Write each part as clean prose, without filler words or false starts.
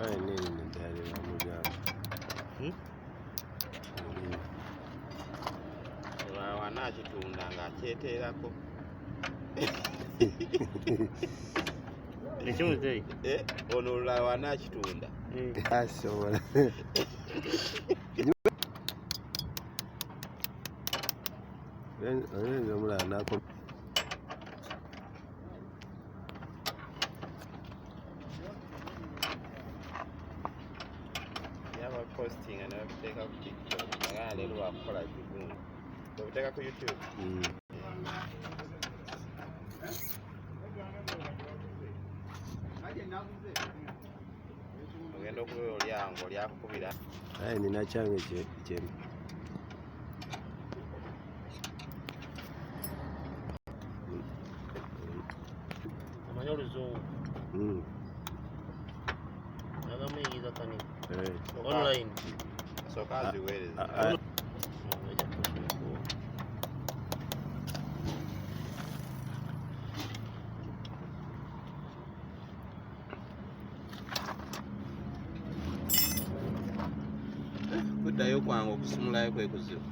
Aye, nini ndali na mugamba. Wanakitunda ng'akyeteerako. Ekimuze ono olulala wanakitunda. Asobola. Oyinza omulala n'akoma. Yaba postinga ne babiteeka ku TikTok. Naye leero wakukola kigumu. Obiteeka ku YouTube. Ogenda okubeera olyango lyakukubira. Aye, nina kyange kyemu. Amanyi oluzungu. Agamuyigiza kani. Online. Asooka aziweereza. Kuddayo kwange okusumulayo kwe kuzibu.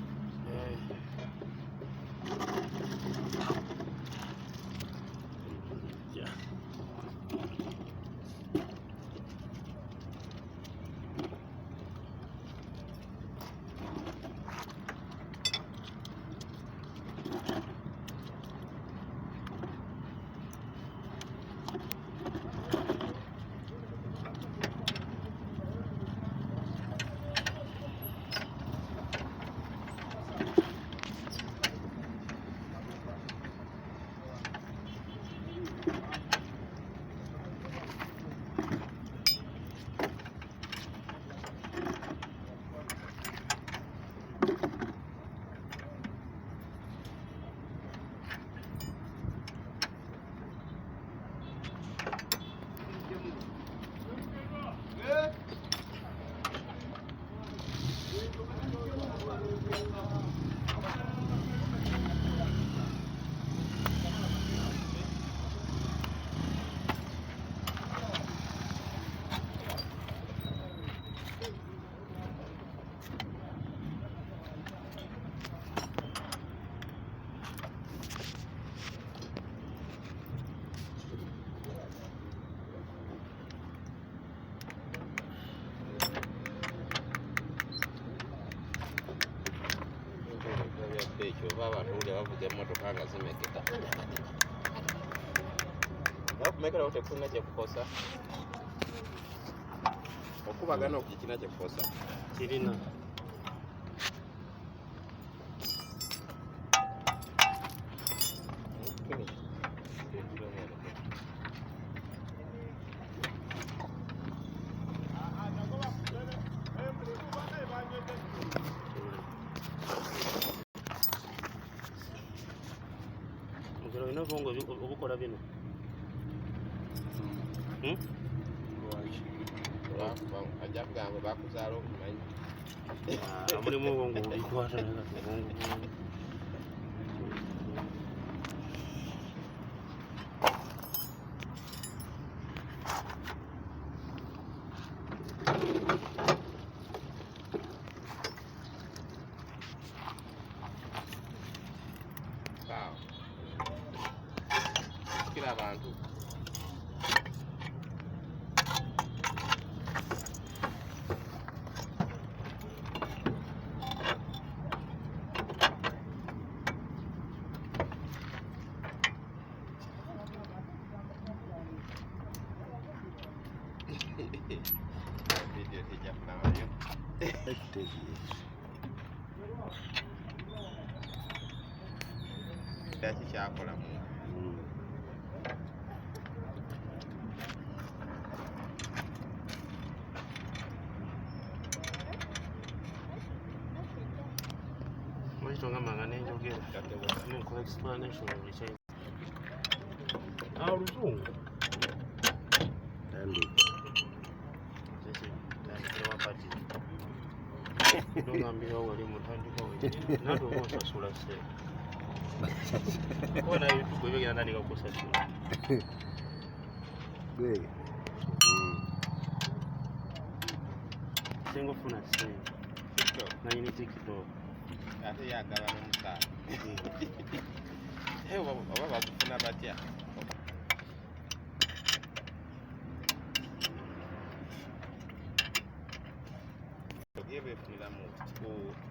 Ekyo abantu buli bavuga emmotoka nga zimeketa. Nakumekera otekuna kyekukosa. Okubagana okukina kyekukosa. Kirina. Olina obwongo obukola bino. Ajja kugamba bakuzaala obumanyi. Mulimu obwongo bubikwata naye kati obwongo bwongo. Kila abantu. Video tijja kunabayo. Daki kyakola mu. Mwitonga mangana enjogera. Nkola explanation of the change. Oluzungu. Nongambira wali mutandika we. Nado osasula se. Kona YouTube ebyo nandika kusasula. Gwe. single phone at same. Now you need to keep up. I think I got on the side. Hey, what about the phone about here? Forgive me for the most.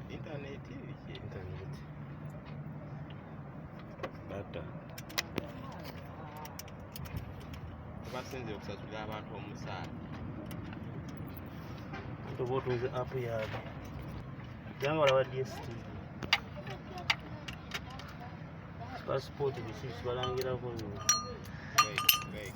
Internet TV. Internet. Data. Basinze okusasula abantu omusaala. Tobotuze app yaabwe. Jangu wala wa DSTV. Passport bisi balangirako nnyo. Right.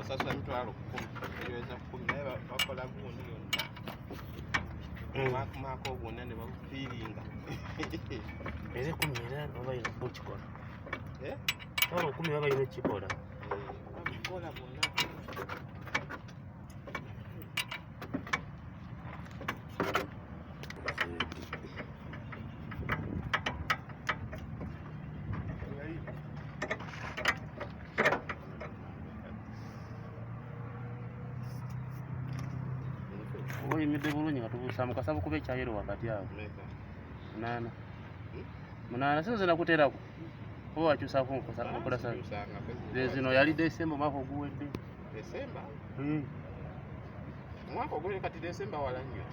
Sasa mtwalo 10 iweza 10 naye bakola gundi yonna mako gwonna ne bakufiiringa eze 10 era babayina kukikola aba 10 babayina kukikola bakola bonna oyimidde bulungi nga tubuusa mu kasabu kuba ekyayero wakati awo munaana sinze nakuteerako oba wakyusaako nkola sa zino yali Desemba omwaka oguwedde. Desemba? Omwaka oguwedde kati Desemba wala nnyo.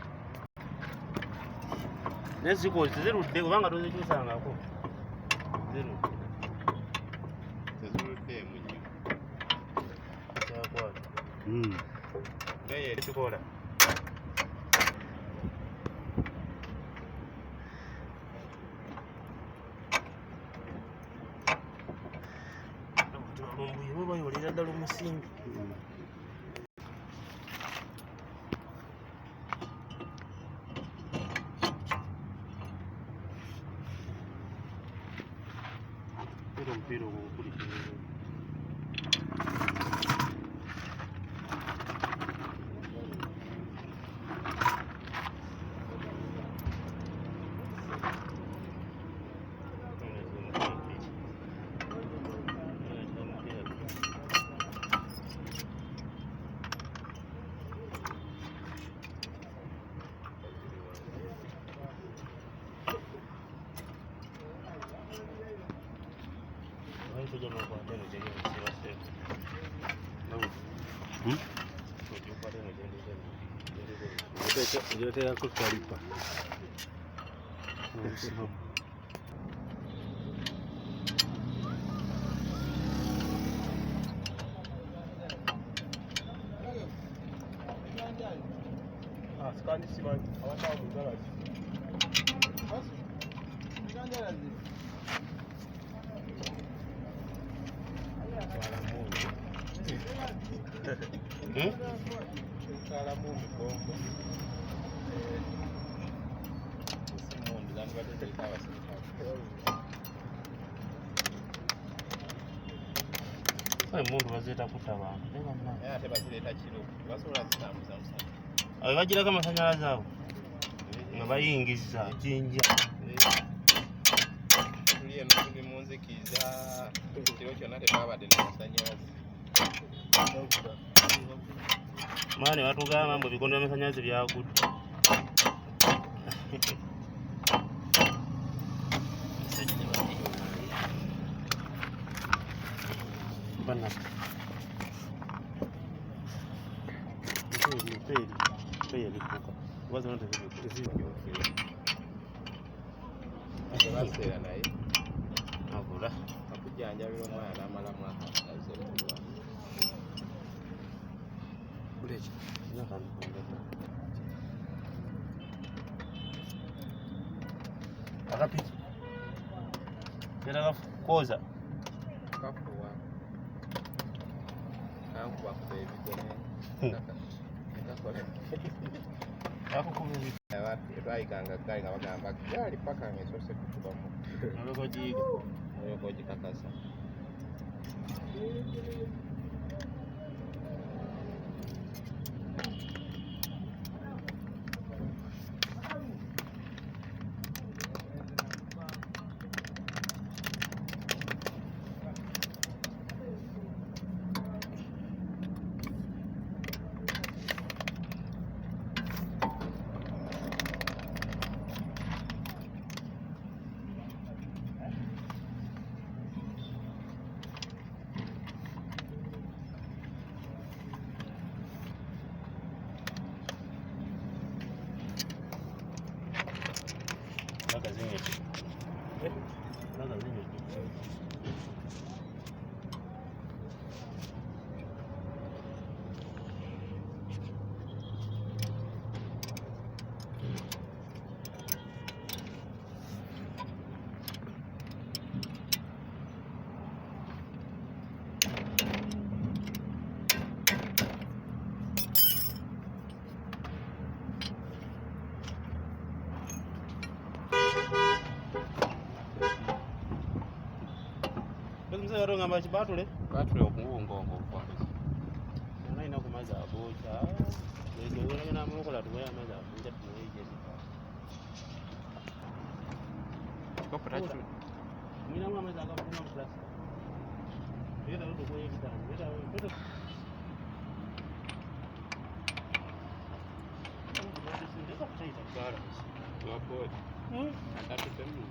Naye zikozi tezirudde kubanga tozikyusangako. Zirudde. Teziruddeemu nnyo. Kyakwata. Naye ekikola. Bayolera ddala omusingi. Omupiira ogwo gukulikiriza. Yo te hago caripa. Sekarang ni siapa? Awak tahu mudah lagi. Salamu mgongo. Simundi zangu bado zikawa Sai mundu bazeta kutabanga. Nega mna. Ate bazileta kiro. Basobola kutambuza musana. Abo bagira kama sanyalaza abo. Nga bayingiza jinja. Tuliye n'okundi munzikiza. Kiro kyonna tebabadde n'amasanyalaze. Mane batugamba mbu ebikondo by'amasannyalaze byagudde. Bana. Peli kuka. Wazo ndio baseera naye abula akujjanjabira omwana n'amala mwaka azalibwa. Kulechi. Akapiki. Tera koza. Kafuwa. Kankuba ku ebigone. Nakakola. Yakukubye biki? Twayiganga gali nga bagamba gali paka ng'esoose kukubamu. Olyoka ogiyiga. Olyoka ogikakasa. Mzee ngamba chibatule. Batule okuwunga okwambisa. Unaina kumaza abocha. Ndio wewe na mkola tu wewe amaza abocha tuweje. Kopata chu. Mina mama za kama kuna plus. Ndio ndio kwa hiyo kitani. Ndio. Wapo. Nataka temu.